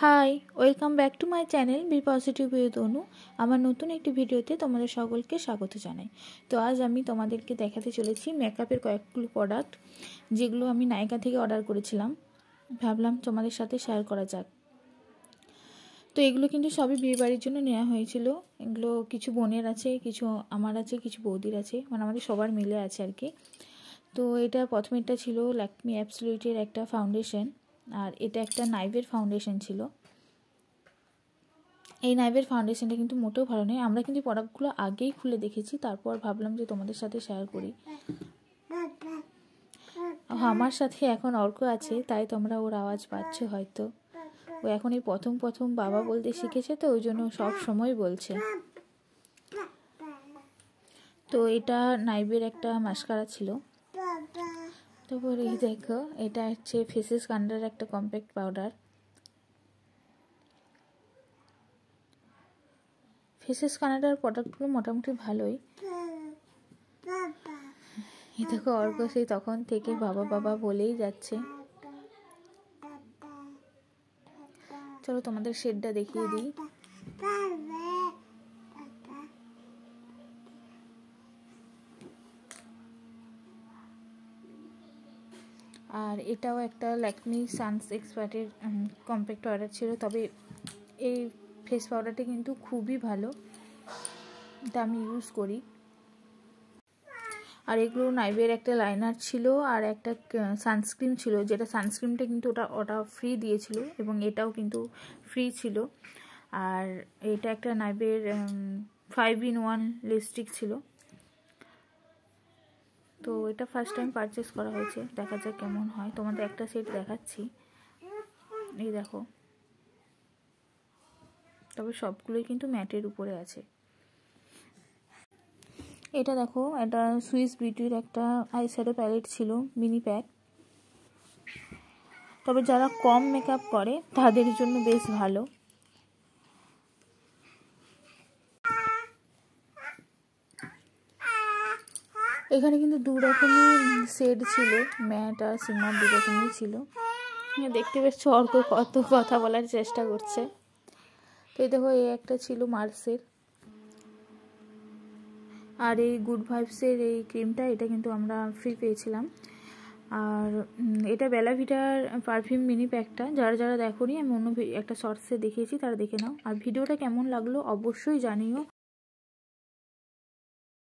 High, welcome back to my channel be positive with Anu. আমার নতুন একটি ভিডিওতে তোমাদের সকলকে স্বাগত জানাই। তো আজ আমি তোমাদেরকে দেখাতে চলেছি মেকআপের কয়েকগুলো প্রোডাক্ট, যেগুলো আমি নায়িকা থেকে অর্ডার করেছিলাম। ভাবলাম তোমাদের সাথে শেয়ার করা যাক। তো এগুলো কিন্তু সবই বিয়ে বাড়ির জন্য নেওয়া হয়েছিল। এগুলো কিছু বোনের আছে, কিছু আমার আছে, কিছু বৌদির আছে, মানে আমাদের সবার মিলে আছে আর কি। তো এটা প্রথমেরটা ছিল ল্যাকমি অ্যাবসলিউটের একটা ফাউন্ডেশন, আর এটা একটা নাইভের ফাউন্ডেশন ছিল। এই নাইভের ফাউন্ডেশনটা কিন্তু মোটেও ভালো নয়। আমরা কিন্তু প্রোডাক্টগুলো আগেই খুলে দেখেছি, তারপর ভাবলাম যে তোমাদের সাথে শেয়ার করি। আমার সাথে এখন অর্ক আছে, তাই তোমরা ওর আওয়াজ পাচ্ছ হয়তো। ও এখন এই প্রথম বাবা বলতে শিখেছে, তো ওই জন্য সব সময় বলছে। তো এটা নাইভের একটা মাস্কারা ছিল। তারপরে এই দেখো, এটা হচ্ছে ফেসেস কান্ডার একটা কম্প্যাক্ট পাউডার। ফেসেস কানাডার প্রোডাক্টগুলো মোটামুটি ভালোই। এই দেখো, অর্ক সেই তখন থেকে বাবা বাবা বলেই যাচ্ছে। চলো তোমাদের শেডটা দেখিয়ে দিই। আর এটাও একটা ল্যাকমি সানস এক্সপার্টের কম্প্যাক্ট পাউডার ছিল, তবে এই ফেস পাউডারটা কিন্তু খুবই ভালো, এটা আমি ইউজ করি। আর এগুলো নাইভের একটা লাইনার ছিল আর একটা সানস্ক্রিন ছিল, যেটা সানস্ক্রিনটা কিন্তু ওটা ফ্রি দিয়েছিল, এবং এটাও কিন্তু ফ্রি ছিল। আর এটা একটা নাইভের 5-in-1 লিপস্টিক ছিল। তো এটা ফার্স্ট টাইম পারচেস করা হয়েছে, দেখা যাক কেমন হয়। তোমাদের একটা সেট দেখাচ্ছি, এই দেখো। তবে সবগুলোই কিন্তু ম্যাটের উপরে আছে। এটা দেখো, এটা সুইস বিউটির একটা আই শ্যাডো প্যালেট ছিল, মিনি প্যাক। তবে যারা কম মেকআপ করে তাদের জন্য বেশ ভালো। এখানে কিন্তু দু রকমই শেড ছিল, ম্যাট আর সিমার দু রকমই ছিল। দেখতে পাচ্ছ অর্ক কত কথা বলার চেষ্টা করছে। তো এই দেখো, এই একটা ছিল মার্সের। আর এই গুড ভাইবসের এই ক্রিমটা, এটা কিন্তু আমরা ফ্রি পেয়েছিলাম। আর এটা বেলা ভিটার পারফিউম মিনি প্যাকটা, যারা দেখোনি, আমি অন্য একটা শর্টসে দেখিয়েছি, তারা দেখে নাও। আর ভিডিওটা কেমন লাগলো অবশ্যই জানিও।